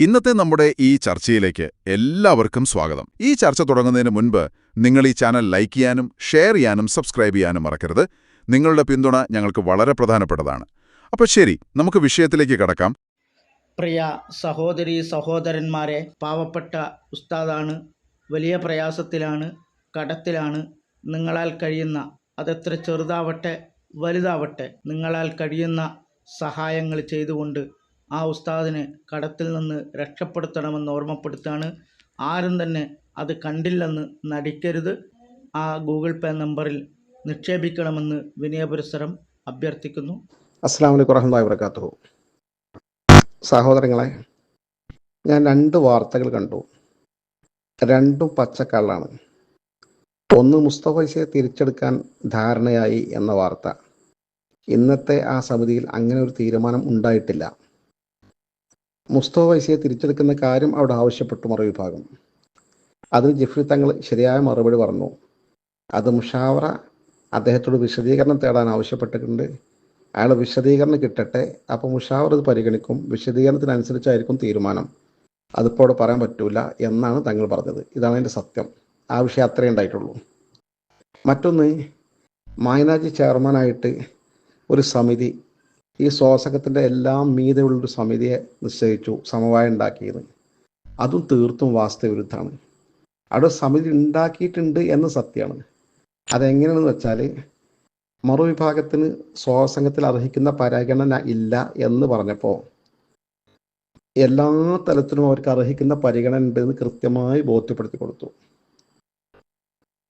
ഇന്നത്തെ നമ്മുടെ ഈ ചർച്ചയിലേക്ക് എല്ലാവർക്കും സ്വാഗതം. ഈ ചർച്ച തുടങ്ങുന്നതിന് മുൻപ് നിങ്ങൾ ഈ ചാനൽ ലൈക്ക് ചെയ്യാനും ഷെയർ ചെയ്യാനും സബ്സ്ക്രൈബ് ചെയ്യാനും മറക്കരുത്. നിങ്ങളുടെ പിന്തുണ ഞങ്ങൾക്ക് വളരെ പ്രധാനപ്പെട്ടതാണ്. അപ്പോൾ ശരി, നമുക്ക് വിഷയത്തിലേക്ക് കടക്കാം. പ്രിയ സഹോദരീ സഹോദരന്മാരെ, പാവപ്പെട്ട ഉസ്താദാണ്, വലിയ പ്രയാസത്തിലാണ്, കടത്തിലാണ്. നിങ്ങളാൽ കഴിയുന്ന, അതെത്ര ചെറുതാവട്ടെ വലുതാവട്ടെ, നിങ്ങളാൽ കഴിയുന്ന സഹായങ്ങൾ ചെയ്തുകൊണ്ട് ആ ഉസ്താദിനെ കടത്തിൽ നിന്ന് രക്ഷപ്പെടുത്തണമെന്ന് ഓർമ്മപ്പെടുത്താണ്. ആരും തന്നെ അത് കണ്ടില്ലെന്ന് നടിക്കരുത്. ആ ഗൂഗിൾ പേ നമ്പറിൽ നിക്ഷേപിക്കണമെന്ന് വിനയപുരസ്സരം അഭ്യർത്ഥിക്കുന്നു. അസ്സലാമു അലൈക്കും വറഹ്മത്തുള്ളാഹി വബറകാതുഹു. സഹോദരങ്ങളെ, ഞാൻ 2 വാർത്തകൾ കണ്ടു. രണ്ടും പച്ചക്കള്ളാണ്. ഒന്ന്, മുസ്തഫ ഫൈസിയെ തിരിച്ചെടുക്കാൻ ധാരണയായി എന്ന വാർത്ത. ഇന്നത്തെ ആ സമിതിയിൽ അങ്ങനെ ഒരു തീരുമാനം ഉണ്ടായിട്ടില്ല. മുസ്തഫ ഫൈസിയെ തിരിച്ചെടുക്കുന്ന കാര്യം അവിടെ ആവശ്യപ്പെട്ടു മറുവിഭാഗം. അതിന് ജിഫ്രി തങ്ങൾ ശരിയായ മറുപടി പറഞ്ഞു. അത് മുഷാവറ, അദ്ദേഹത്തോട് വിശദീകരണം തേടാൻ ആവശ്യപ്പെട്ടിട്ടുണ്ട്. അയാൾ വിശദീകരണം കിട്ടട്ടെ, അപ്പോൾ മുഷാവർ ഇത് പരിഗണിക്കും. വിശദീകരണത്തിനനുസരിച്ചായിരിക്കും തീരുമാനം. അതിപ്പോൾ അവിടെ പറയാൻ പറ്റൂല എന്നാണ് തങ്ങൾ പറഞ്ഞത്. ഇതാണ് അതിൻ്റെ സത്യം. ആ വിഷയം അത്രയേ ഉണ്ടായിട്ടുള്ളൂ. മറ്റൊന്ന്, മായനാജി ചെയർമാനായിട്ട് ഒരു സമിതി, ഈ സ്വാസകത്തിൻ്റെ എല്ലാം മീതെയുള്ളൊരു സമിതിയെ നിശ്ചയിച്ചു, സമവായം ഉണ്ടാക്കിയത്. അതും തീർത്തും വാസ്തവവിരുദ്ധമാണ്. അവിടെ സമിതി ഉണ്ടാക്കിയിട്ടുണ്ട് എന്ന് സത്യമാണ്. അതെങ്ങനെയാണെന്ന് വെച്ചാൽ, മറുവിഭാഗത്തിന് സ്വാസംഗത്തിൽ അർഹിക്കുന്ന പരിഗണന ഇല്ല എന്ന് പറഞ്ഞപ്പോൾ എല്ലാ തലത്തിലും അവർക്ക് അർഹിക്കുന്ന പരിഗണന ഉണ്ടെന്ന് കൃത്യമായി ബോധ്യപ്പെടുത്തി കൊടുത്തു.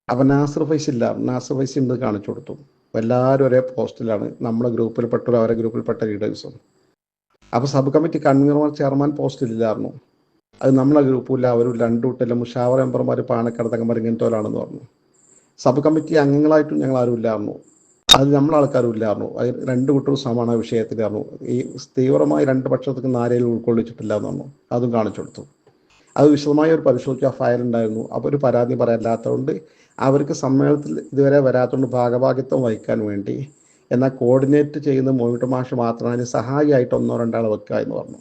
അപ്പം നാസർ ഫൈസി ഉണ്ട് കാണിച്ചു കൊടുത്തു. എല്ലാവരും ഒരേ പോസ്റ്റിലാണ്, നമ്മുടെ ഗ്രൂപ്പിൽപ്പെട്ടവരും അവരെ ഗ്രൂപ്പിൽപ്പെട്ട ലീഡേഴ്സും. അപ്പോൾ സബ് കമ്മിറ്റി കൺവീനർ ചെയർമാൻ പോസ്റ്റിലില്ലായിരുന്നു. അത് നമ്മളെ ഗ്രൂപ്പില്ല, അവരും 2 കൂട്ടല്ല മുഷാവറ മെമ്പർമാർ, പാണക്കാട് തങ്ങന്മാർ ഇങ്ങനത്തോലാണെന്ന് പറഞ്ഞു. സബ് കമ്മിറ്റി അംഗങ്ങളായിട്ടും ഞങ്ങൾ ആരും ഇല്ലായിരുന്നു. അത് നമ്മളെ ആൾക്കാരും ഇല്ലായിരുന്നു. അത് 2 കൂട്ടരും സമാന വിഷയത്തിലായിരുന്നു. ഈ തീവ്രമായി 2 പക്ഷത്തേക്ക് ആരെയും ഉൾക്കൊള്ളിച്ചിട്ടില്ല എന്ന് പറഞ്ഞു. അതും കാണിച്ചു കൊടുത്തു. അത് വിശദമായി ഒരു പരിശോധിച്ച ഫയൽ ഉണ്ടായിരുന്നു. അപ്പോൾ ഒരു പരാതി പറയാനില്ലാത്തതുകൊണ്ട് അവർക്ക് സമ്മേളനത്തിൽ ഇതുവരെ വരാത്തതുകൊണ്ട് ഭാഗഭാഗിത്വം വഹിക്കാൻ വേണ്ടി, എന്നാൽ കോർഡിനേറ്റ് ചെയ്യുന്ന മോഹിട്ട് മാഷ് മാത്രമാണ് അതിന് സഹായിയായിട്ട് 1-2 ആൾ വെക്കുക എന്ന് പറഞ്ഞു.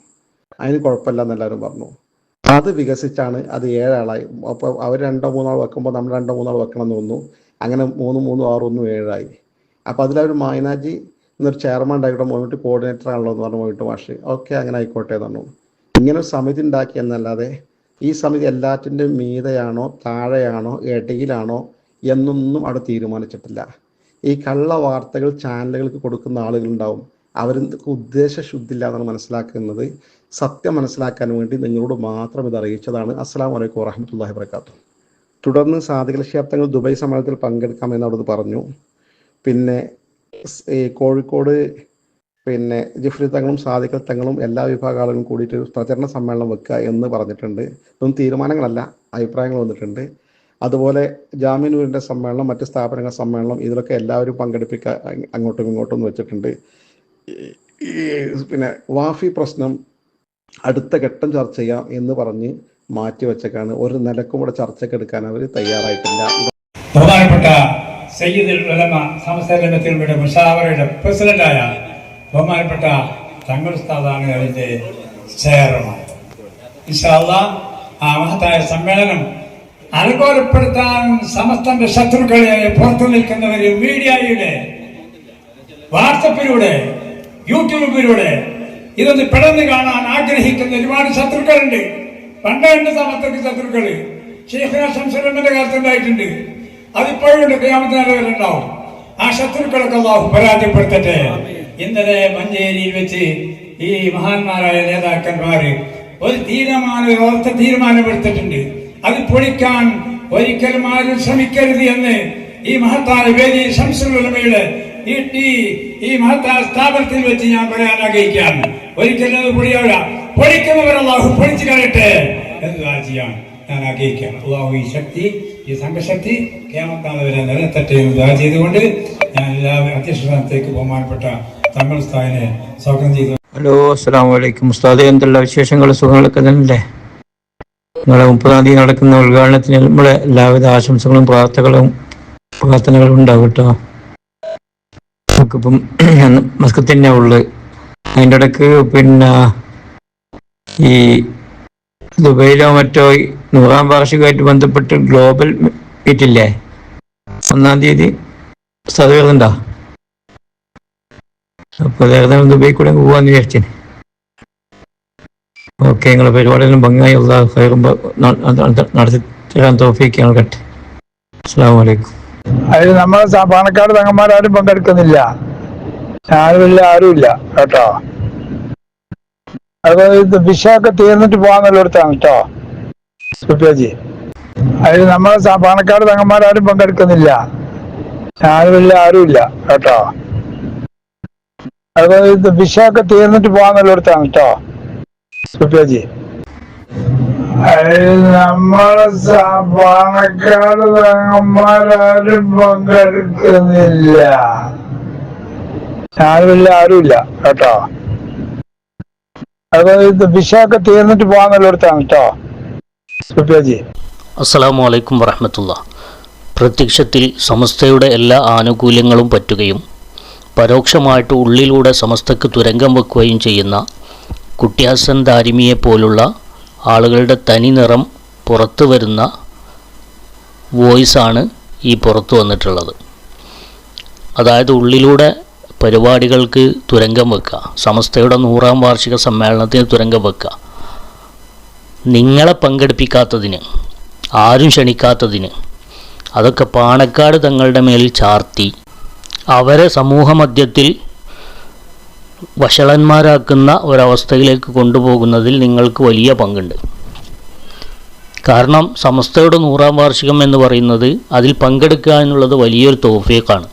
അതിന് കുഴപ്പമില്ല എന്നെല്ലാവരും പറഞ്ഞു. അത് വികസിച്ചാണ് അത് 7 ആളായി. അപ്പോൾ അവർ 2-3 ആൾ വെക്കുമ്പോൾ നമ്മൾ 2-3 ആൾ വെക്കണം എന്ന് തോന്നുന്നു. അങ്ങനെ 3, 6, 1, 7 ആയി. അപ്പോൾ അതിലൊരു മായനാജി എന്നൊരു ചെയർമാൻ ഉണ്ടായിക്കോട്ടെ, മോഹിട്ട് കോർഡിനേറ്റർ ആണല്ലോ എന്ന് പറഞ്ഞു മോഹിട്ട് മാഷ്. ഓക്കെ, അങ്ങനെ ആയിക്കോട്ടെ എന്ന് പറഞ്ഞു. ഇങ്ങനെ ഒരു സമിതി ഉണ്ടാക്കി എന്നല്ലാതെ ഈ സമിതി എല്ലാറ്റിൻ്റെയും മീതെയാണോ താഴെയാണോ ഇടയിലാണോ എന്നൊന്നും അവിടെ തീരുമാനിച്ചിട്ടില്ല. ഈ കള്ള വാർത്തകൾ ചാനലുകൾക്ക് കൊടുക്കുന്ന ആളുകളുണ്ടാവും. അവർക്ക് ഉദ്ദേശശുദ്ധില്ല എന്നാണ് മനസ്സിലാക്കുന്നത്. സത്യം മനസ്സിലാക്കാൻ വേണ്ടി നിങ്ങളോട് മാത്രം ഇത് അറിയിച്ചതാണ്. അസ്സലാമു അലൈക്കും വറഹ്മത്തുള്ളാഹി വബറകാതുഹു. തുടർന്ന് സാദിഖ് ശാബ്ദങ്ങൾ ദുബായ് സമ്മേളനത്തിൽ പങ്കെടുക്കാമെന്ന് അവിടുന്ന് പറഞ്ഞു. പിന്നെ ഈ കോഴിക്കോട് ജിഫ്രി തങ്ങളും സാദിഖ് തങ്ങളും എല്ലാ വിഭാഗ ആളുകളും കൂടിയിട്ട് പ്രചരണ സമ്മേളനം വെക്കുക എന്ന് പറഞ്ഞിട്ടുണ്ട്. ഇതൊന്നും തീരുമാനങ്ങളല്ല, അഭിപ്രായങ്ങൾ വന്നിട്ടുണ്ട്. അതുപോലെ ജാമ്യനൂരിൻ്റെ സമ്മേളനം, മറ്റ് സ്ഥാപനങ്ങളുടെ സമ്മേളനം, ഇതിലൊക്കെ എല്ലാവരും പങ്കെടുപ്പിക്കുക അങ്ങോട്ടും ഇങ്ങോട്ടും എന്ന് വെച്ചിട്ടുണ്ട്. പിന്നെ വാഫി പ്രശ്നം അടുത്ത ഘട്ടം ചർച്ച ചെയ്യാം എന്ന് പറഞ്ഞ് മാറ്റിവെച്ചേക്കാണ്. ഒരു നിലക്കും കൂടെ ചർച്ചയ്ക്ക് എടുക്കാൻ അവർ തയ്യാറായിട്ടില്ല. ബഹുമാനപ്പെട്ട സയ്യിദുൽ ഉലമ സമസ്തയുടെ മുഷാവറയുടെ പ്രസിഡന്റായ ബഹുമാനപ്പെട്ട തങ്ങൾ ഉസ്താദാണ് അതിന്റെ ചെയർമാൻ. ഇൻഷാ അല്ലാഹ് ആ മഹത്തായ സമ്മേളനം അലങ്കോലപ്പെടുത്താൻ സമസ്തന്റെ ശത്രുക്കളെ, പുറത്തു നിൽക്കുന്നവര് മീഡിയയിലൂടെ, വാട്സപ്പിലൂടെ, യൂട്യൂബിലൂടെ ഇതൊന്ന് പിളർന്നു കാണാൻ ആഗ്രഹിക്കുന്ന ഒരുപാട് ശത്രുക്കളുണ്ട്. പണ്ടുണ്ട് സമസ്തക്ക് ശത്രുക്കള്. ശൈഖുനാ ശംസുലമിന്റെ കാലത്തുണ്ടായിട്ടുണ്ട്. അതിപ്പോഴും ഖിയാമത്ത് നാൾ വരെ ഉണ്ടാവും. ആ ശത്രുക്കളൊക്കെ അല്ലാഹു പരാജയപ്പെടുത്തട്ടെ. ഇന്നലെ മഞ്ചേരിയിൽ വെച്ച് ഈ മഹാന്മാരായ നേതാക്കന്മാര് ഒരു ഉറച്ച തീരുമാനമെടുത്തിട്ടുണ്ട്. അത് പൊളിക്കാൻ ഒരിക്കലും ആരും ശ്രമിക്കരുത് എന്ന് ഈ മഹത്തായ വേദി ശംസുൽ ഉലമയുടെ ഈ മഹത്തായ സ്ഥാപനത്തിൽ വെച്ച് ഞാൻ പറയാൻ ആഗ്രഹിക്കുകയാണ്. ഒരിക്കലും അത് പൊളിക്കുന്നവർ അല്ലാഹു പൊളിച്ചു കളയട്ടെ എന്ന് ചെയ്യാൻ ഞാൻ ആഗ്രഹിക്കുകയാണ്. അല്ലാഹു ഈ ശക്തി, ഈ സംഘശക്തി ഖിയാമത്ത് നാൾ വരെ നിലനിർത്തട്ടെ എന്ന് ദുആ ചെയ്തുകൊണ്ട് ഞാൻ എല്ലാവരും അധ്യക്ഷ സ്ഥാനത്തേക്ക് ബഹുമാനപ്പെട്ട തങ്ങൾ ഉസ്താദിനെ സ്വാഗതം ചെയ്തു. ഹലോ, അസ്സലാമു അലൈക്കും ഉസ്താദേ. എന്തുള്ള വിശേഷങ്ങൾ, സുഖങ്ങളൊക്കെ തന്നെ? നിങ്ങളെ 30-ാം തീയതി നടക്കുന്ന ഉദ്ഘാടനത്തിന് നമ്മളെ എല്ലാവിധ ആശംസകളും പ്രാർത്ഥനകളും ഉണ്ടാവും കേട്ടോ. നമുക്കിപ്പം മസ്കത്ത് തന്നെയാ ഉള്ളത്. അതിൻ്റെ ഇടയ്ക്ക് പിന്നെ ഈ ദുബൈയിലോ മറ്റോ 100ാം വാർഷികമായിട്ട് ബന്ധപ്പെട്ട് ഗ്ലോബൽ മീറ്റില്ലേ 1-ാം തീയതി ഉസ്താദ് വരുന്നുണ്ടോ? അപ്പോൾ ഏതായാലും ദുബൈ കൂടെ പോകാന്ന് വിചാരിച്ചേ. ഓക്കെ, നിങ്ങളുടെ പരിപാടിയെല്ലാം ഭംഗിയായി നടത്തി തരാൻ തൗഫീഖ് നൽകട്ടെ. അസ്സലാമു അലൈക്കും. അതിൽ നമ്മൾ പാണക്കാട് തങ്ങന്മാരും പങ്കെടുക്കുന്നില്ല, ഞാനുമില്ല, ആരുമില്ല കേട്ടോ. അത് വിഷയൊക്കെ തീർന്നിട്ട് പോകാന്നുള്ളിടത്താണ് കേട്ടോ സുപ്രിയജി. അതിൽ നമ്മൾ പാണക്കാട് തങ്ങന്മാരും പങ്കെടുക്കുന്നില്ല, ഞാനുമില്ല, ആരുമില്ല കേട്ടോ. അത് വിഷയൊക്കെ തീർന്നിട്ട് പോകാന്നുള്ളിടത്താണ് കേട്ടോ സുപ്രിയജി. നമ്മളെ പാണക്കാട് തങ്ങന്മാരും പങ്കെടുക്കുന്നില്ല, ഞാനുമില്ല, ആരുമില്ല കേട്ടോ. അത് വിഷയൊക്കെ തീർന്നിട്ട് പോകാന്നുള്ളിടത്താണ് കേട്ടോ സുപ്രിയജി. അസ്സലാമു അലൈക്കും വറഹ്മത്തുള്ളാ. പ്രത്യക്ഷത്തിൽ സമസ്തയുടെ എല്ലാ ആനുകൂല്യങ്ങളും പറ്റുകയും പരോക്ഷമായിട്ട് ഉള്ളിലൂടെ സമസ്തക്ക് തുരങ്കം വെക്കുകയും ചെയ്യുന്ന കുട്ടി ഹസൻ ദാരിമിയെ പോലുള്ള ആളുകളുടെ തനി നിറം പുറത്തു വരുന്ന വോയിസാണ് ഈ പുറത്തു വന്നിട്ടുള്ളത്. അതായത് ഉള്ളിലൂടെ പരിപാടികൾക്ക് തുരങ്കം വെക്കുക, സമസ്തയുടെ 100ാം വാർഷിക സമ്മേളനത്തിന് തുരങ്കം വെക്കുക, നിങ്ങളെ പങ്കെടുപ്പിക്കാത്തതിന്, ആരും ക്ഷണിക്കാത്തതിന്, അതൊക്കെ പാണക്കാട് തങ്ങളുടെ മേൽ ചാർത്തി അവരെ സമൂഹമധ്യത്തിൽ വഷളന്മാരാക്കുന്ന ഒരവസ്ഥയിലേക്ക് കൊണ്ടുപോകുന്നതിൽ നിങ്ങൾക്ക് വലിയ പങ്കുണ്ട്. കാരണം സമസ്തയുടെ 100ാം വാർഷികം എന്ന് പറയുന്നത്, അതിൽ പങ്കെടുക്കുക എന്നുള്ളത് വലിയൊരു തൗഫീഖാണ്.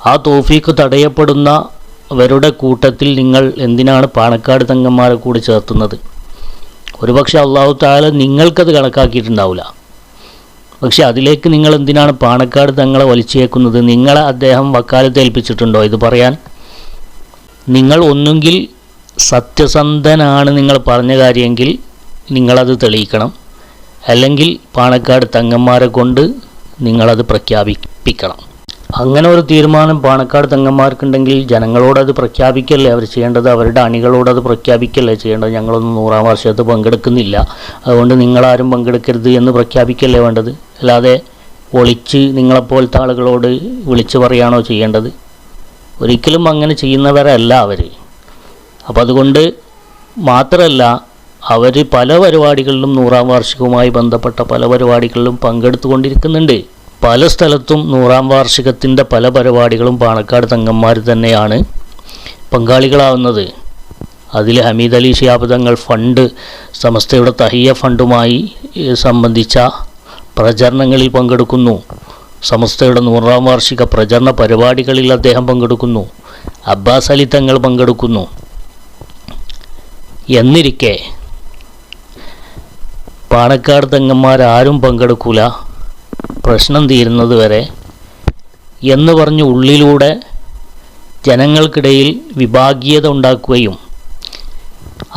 ആ തൗഫീഖ് തടയപ്പെടുന്നവരുടെ കൂട്ടത്തിൽ നിങ്ങൾ എന്തിനാണ് പാണക്കാട് തങ്ങന്മാരെ കൂടി ചേർത്തുന്നത്? ഒരുപക്ഷെ അള്ളാഹു തആല നിങ്ങൾക്കത് കണക്കാക്കിയിട്ടുണ്ടാവില്ല. പക്ഷെ അതിലേക്ക് നിങ്ങൾ എന്തിനാണ് പാണക്കാട് തങ്ങളെ വലിച്ചേക്കുന്നത്? നിങ്ങളെ അദ്ദേഹം വക്കാലത്ത് ഏൽപ്പിച്ചിട്ടുണ്ടോ ഇത് പറയാൻ? നിങ്ങൾ ഒന്നുകിൽ സത്യസന്ധനാണ് നിങ്ങൾ പറഞ്ഞ കാര്യമെങ്കിൽ നിങ്ങളത് തെളിയിക്കണം, അല്ലെങ്കിൽ പാണക്കാട് തങ്ങന്മാരെ കൊണ്ട് നിങ്ങളത് പ്രഖ്യാപിപ്പിക്കണം. അങ്ങനെ ഒരു തീരുമാനം പാണക്കാട് തങ്ങന്മാർക്കുണ്ടെങ്കിൽ ജനങ്ങളോടത് പ്രഖ്യാപിക്കല്ലേ അവർ ചെയ്യേണ്ടത്, അവരുടെ അണികളോടത് പ്രഖ്യാപിക്കല്ലേ ചെയ്യേണ്ടത്. ഞങ്ങളൊന്നും 100ാം വർഷത്ത് പങ്കെടുക്കുന്നില്ല, അതുകൊണ്ട് നിങ്ങളാരും പങ്കെടുക്കരുത് എന്ന് പ്രഖ്യാപിക്കല്ലേ വേണ്ടത്. അല്ലാതെ ഒളിച്ച് നിങ്ങളെപ്പോലത്തെ ആളുകളോട് വിളിച്ചു പറയുകയാണോ ചെയ്യേണ്ടത്? ഒരിക്കലും അങ്ങനെ ചെയ്യുന്നവരല്ല അവർ. അപ്പം അതുകൊണ്ട് മാത്രമല്ല, അവർ പല പരിപാടികളിലും 100ാം വാർഷികവുമായി ബന്ധപ്പെട്ട പല പരിപാടികളിലും പങ്കെടുത്തുകൊണ്ടിരിക്കുന്നുണ്ട്. പല സ്ഥലത്തും 100ാം വാർഷികത്തിൻ്റെ പല പരിപാടികളും പാണക്കാട് തങ്ങന്മാർ തന്നെയാണ് പങ്കാളികളാവുന്നത്. അതിൽ ഹമീദ് അലി ശിഹാബ് തങ്ങൾ ഫണ്ട്, സമസ്തയുടെ തഹിയ ഫണ്ടുമായി സംബന്ധിച്ച പ്രചരണങ്ങളിൽ പങ്കെടുക്കുന്നു. സമസ്തയുടെ 100ാം വാർഷിക പ്രചരണ പരിപാടികളിൽ അദ്ദേഹം പങ്കെടുക്കുന്നു. അബ്ബാസ് അലി തങ്ങൾ പങ്കെടുക്കുന്നു. എന്നിരിക്കെ പാണക്കാട് തങ്ങന്മാരാരും പങ്കെടുക്കൂല, പ്രശ്നം തീരുന്നത് വരെ എന്ന് പറഞ്ഞ് ഉള്ളിലൂടെ ജനങ്ങൾക്കിടയിൽ വിഭാഗീയത ഉണ്ടാക്കുകയും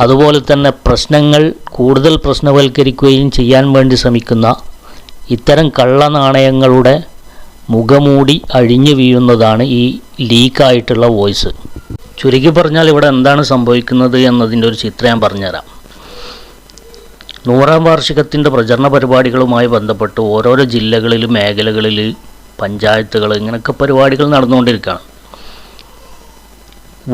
അതുപോലെ തന്നെ പ്രശ്നങ്ങൾ കൂടുതൽ പ്രശ്നവൽക്കരിക്കുകയും ചെയ്യാൻ വേണ്ടി ശ്രമിക്കുന്ന ഇത്തരം കള്ളനാണയങ്ങളുടെ മുഖമൂടി അഴിഞ്ഞു വീഴുന്നതാണ് ഈ ലീക്കായിട്ടുള്ള വോയിസ്. ചുരുക്കി പറഞ്ഞാൽ ഇവിടെ എന്താണ് സംഭവിക്കുന്നത് എന്നതിൻ്റെ ഒരു ചിത്രം ഞാൻ പറഞ്ഞുതരാം. 100ാം വാർഷികത്തിൻ്റെ പ്രചരണ പരിപാടികളുമായി ബന്ധപ്പെട്ട് ഓരോരോ ജില്ലകളിൽ, മേഖലകളിൽ, പഞ്ചായത്തുകൾ, ഇങ്ങനെയൊക്കെ പരിപാടികൾ നടന്നുകൊണ്ടിരിക്കുകയാണ്.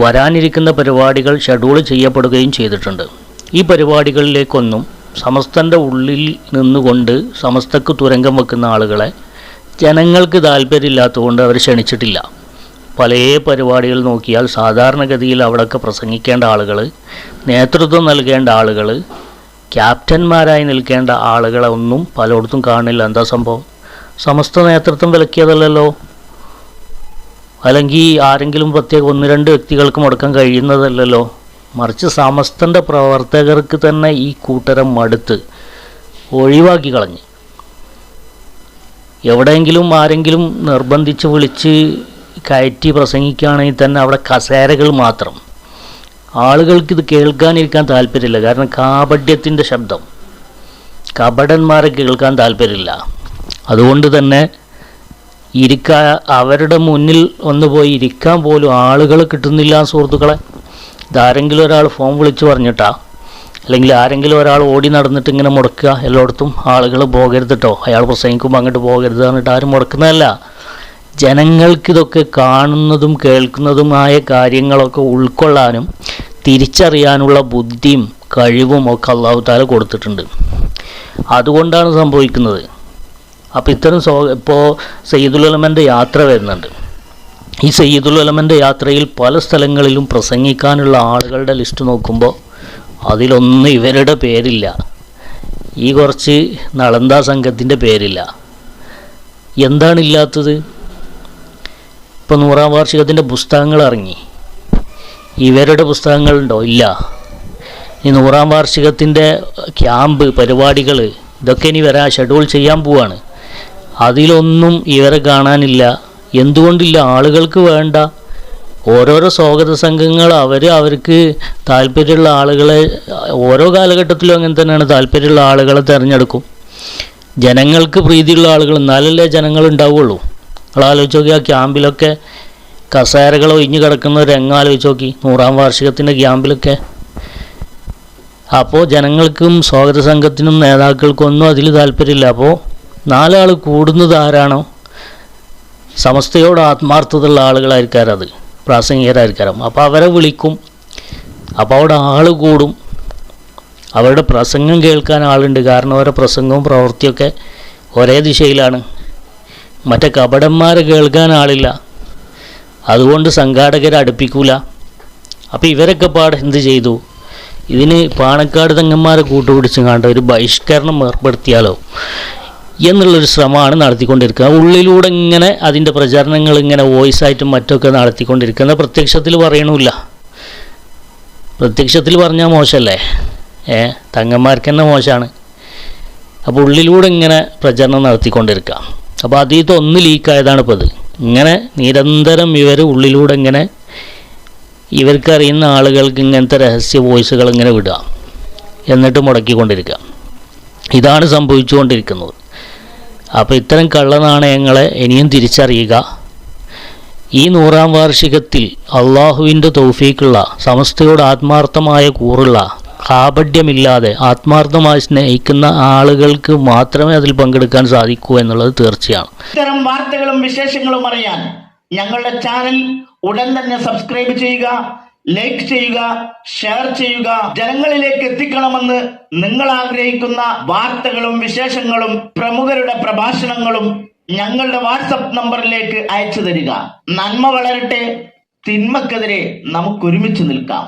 വരാനിരിക്കുന്ന പരിപാടികൾ ഷെഡ്യൂൾ ചെയ്യപ്പെടുകയും ചെയ്തിട്ടുണ്ട്. ഈ പരിപാടികളിലേക്കൊന്നും സമസ്തൻ്റെ ഉള്ളിൽ നിന്നുകൊണ്ട് സമസ്തക്ക് തുരങ്കം വെക്കുന്ന ആളുകളെ ജനങ്ങൾക്ക് താല്പര്യമില്ലാത്തതുകൊണ്ട് അവർ ക്ഷണിച്ചിട്ടില്ല. പല പരിപാടികൾ നോക്കിയാൽ സാധാരണഗതിയിൽ അവിടെയൊക്കെ പ്രസംഗിക്കേണ്ട ആളുകൾ, നേതൃത്വം നൽകേണ്ട ആളുകൾ, ക്യാപ്റ്റന്മാരായി നിൽക്കേണ്ട ആളുകളെ ഒന്നും പലയിടത്തും കാണില്ല. എന്താ സംഭവം? സമസ്ത നേതൃത്വം വിലക്കിയതല്ലല്ലോ, അല്ലെങ്കിൽ ആരെങ്കിലും പ്രത്യേക 1-2 വ്യക്തികൾക്ക് മുടക്കാൻ കഴിയുന്നതല്ലല്ലോ. മറിച്ച് സമസ്തൻ്റെ പ്രവർത്തകർക്ക് തന്നെ ഈ കൂട്ടരം മടുത്ത് ഒഴിവാക്കി കളഞ്ഞ്. എവിടെയെങ്കിലും ആരെങ്കിലും നിർബന്ധിച്ച് വിളിച്ച് കയറ്റി പ്രസംഗിക്കുകയാണെങ്കിൽ തന്നെ അവിടെ കസേരകൾ മാത്രം. ആളുകൾക്കിത് കേൾക്കാനിരിക്കാൻ താല്പര്യമില്ല. കാരണം കാപഢ്യത്തിൻ്റെ ശബ്ദം, കപടന്മാരെ കേൾക്കാൻ താല്പര്യമില്ല. അതുകൊണ്ട് തന്നെ അവരുടെ മുന്നിൽ ഒന്ന് പോയി ഇരിക്കാൻ പോലും ആളുകൾ കിട്ടുന്നില്ല സുഹൃത്തുക്കളെ. ഇതാരെങ്കിലും ഒരാൾ ഫോൺ വിളിച്ച് പറഞ്ഞിട്ടാ, അല്ലെങ്കിൽ ആരെങ്കിലും ഒരാൾ ഓടി നടന്നിട്ട് ഇങ്ങനെ മുടക്കുക, എല്ലായിടത്തും ആളുകൾ പോകരുത് കേട്ടോ, അയാൾ പ്രസംഗിക്കുമ്പോൾ അങ്ങോട്ട് പോകരുത് പറഞ്ഞിട്ട് ആരും മുടക്കുന്നതല്ല. ജനങ്ങൾക്കിതൊക്കെ കാണുന്നതും കേൾക്കുന്നതുമായ കാര്യങ്ങളൊക്കെ ഉൾക്കൊള്ളാനും തിരിച്ചറിയാനുള്ള ബുദ്ധിയും കഴിവും ഒക്കെ അല്ലാഹു തആല കൊടുത്തിട്ടുണ്ട്. അതുകൊണ്ടാണ് സംഭവിക്കുന്നത്. അപ്പോൾ ഇത്തരം ഇപ്പോൾ സയ്യിദുൽ ഉലമൻ്റെ യാത്ര വരുന്നുണ്ട്. ഈ സയ്യിദുൽ ഉലമൻ്റെ യാത്രയിൽ പല സ്ഥലങ്ങളിലും പ്രസംഗിക്കാനുള്ള ആളുകളുടെ ലിസ്റ്റ് നോക്കുമ്പോൾ അതിലൊന്നും ഇവരുടെ പേരില്ല. ഈ കുറച്ച് നളന്ദ സംഘത്തിൻ്റെ പേരില്ല. എന്താണില്ലാത്തത്? ഇപ്പോൾ 100-ാം വാർഷികത്തിൻ്റെ പുസ്തകങ്ങൾ ഇറങ്ങി, ഇവരുടെ പുസ്തകങ്ങളുണ്ടോ? ഇല്ല. ഈ 100-ാം വാർഷികത്തിൻ്റെ ക്യാമ്പ് പരിപാടികൾ ഇതൊക്കെ ഇനി വരാൻ ഷെഡ്യൂൾ ചെയ്യാൻ പോവാണ്. അതിലൊന്നും ഇവരെ കാണാനില്ല. എന്തുകൊണ്ടില്ല? ആളുകൾക്ക് വേണ്ട. ഓരോരോ സ്വാഗത സംഘങ്ങൾ അവർക്ക് താല്പര്യമുള്ള ആളുകളെ, ഓരോ കാലഘട്ടത്തിലും അങ്ങനെ തന്നെയാണ്, താല്പര്യമുള്ള ആളുകളെ തിരഞ്ഞെടുക്കും. ജനങ്ങൾക്ക് പ്രീതിയുള്ള ആളുകൾ, എന്നാലല്ലേ ജനങ്ങൾ ഉണ്ടാവുകയുള്ളൂ. നിങ്ങൾ ആലോചിച്ച് നോക്കി, ആ ക്യാമ്പിലൊക്കെ കസേരകൾ ഒഴിഞ്ഞു കിടക്കുന്ന ഒരു രംഗം ആലോചിച്ച് നോക്കി, 100-ാം വാർഷികത്തിൻ്റെ ക്യാമ്പിലൊക്കെ. അപ്പോൾ ജനങ്ങൾക്കും സ്വാഗത സംഘത്തിനും നേതാക്കൾക്കും ഒന്നും അതിൽ താല്പര്യമില്ല. അപ്പോൾ 4 ആൾ കൂടുന്നത് ആരാണോ സമസ്തയോട് ആത്മാർത്ഥതയുള്ള ആളുകളായിരിക്കാം, അത് പ്രാസംഗികരായിരിക്കാം. അപ്പോൾ അവരെ വിളിക്കും. അപ്പോൾ അവിടെ ആൾ കൂടും. അവരുടെ പ്രസംഗം കേൾക്കാൻ ആളുണ്ട്. കാരണം അവരുടെ പ്രസംഗവും പ്രവൃത്തിയൊക്കെ ഒരേ ദിശയിലാണ്. മറ്റേ കപടന്മാരെ കേൾക്കാൻ ആളില്ല. അതുകൊണ്ട് സംഘാടകരെ അടുപ്പിക്കൂല. അപ്പോൾ ഇവരൊക്കെ എന്ത് ചെയ്തു? ഇതിന് പാണക്കാട് തങ്ങന്മാരെ കൂട്ടുപിടിച്ച് കണ്ട ഒരു ബഹിഷ്കരണം ഏർപ്പെടുത്തിയാലോ എന്നുള്ളൊരു ശ്രമമാണ് നടത്തിക്കൊണ്ടിരിക്കുക. ഉള്ളിലൂടെ ഇങ്ങനെ അതിൻ്റെ പ്രചരണങ്ങൾ ഇങ്ങനെ വോയിസായിട്ടും മറ്റൊക്കെ നടത്തിക്കൊണ്ടിരിക്കുന്ന, പ്രത്യക്ഷത്തിൽ പറയണില്ല. പ്രത്യക്ഷത്തിൽ പറഞ്ഞാൽ മോശമല്ലേ? തങ്ങന്മാർക്ക് തന്നെ മോശമാണ്. അപ്പോൾ ഉള്ളിലൂടെ ഇങ്ങനെ പ്രചരണം നടത്തിക്കൊണ്ടിരിക്കുക. അപ്പോൾ അതിൽ നിന്ന് ലീക്കായതാണ് ഇപ്പോൾ ഇത്. ഇങ്ങനെ നിരന്തരം ഇവർ ഉള്ളിലൂടെ ഇങ്ങനെ ഇവർക്കറിയുന്ന ആളുകൾക്ക് ഇങ്ങനത്തെ രഹസ്യ വോയിസുകൾ ഇങ്ങനെ വിടുക, എന്നിട്ട് മുടക്കിക്കൊണ്ടിരിക്കുക. ഇതാണ് സംഭവിച്ചുകൊണ്ടിരിക്കുന്നത്. അപ്പോൾ ഇത്തരം കള്ളനാണയങ്ങളെ ഇനിയും തിരിച്ചറിയുക. ഈ 100-ാം വാർഷികത്തിൽ അള്ളാഹുവിൻ്റെ തൗഫീഖുള്ള, സമസ്തയോട് ആത്മാർത്ഥമായ കൂറുള്ള, കാപഢ്യമില്ലാതെ ആത്മാർത്ഥമായി സ്നേഹിക്കുന്ന ആളുകൾക്ക് മാത്രമേ അതിൽ പങ്കെടുക്കാൻ സാധിക്കൂ എന്നുള്ളത് തീർച്ചയാണ്. ഇത്തരം വാർത്തകളും വിശേഷങ്ങളും അറിയാൻ ഞങ്ങളുടെ ചാനൽ ഉടൻ തന്നെ സബ്സ്ക്രൈബ് ചെയ്യുക, ലൈക്ക് ചെയ്യുക, ഷെയർ ചെയ്യുക. ജനങ്ങളിലേക്ക് എത്തിക്കണമെന്ന് നിങ്ങൾ ആഗ്രഹിക്കുന്ന വാർത്തകളും വിശേഷങ്ങളും പ്രമുഖരുടെ പ്രഭാഷണങ്ങളും ഞങ്ങളുടെ വാട്സപ്പ് നമ്പറിലേക്ക് അയച്ചു തരിക. നന്മ വളരട്ടെ, തിന്മക്കെതിരെ നമുക്കൊരുമിച്ച് നിൽക്കാം.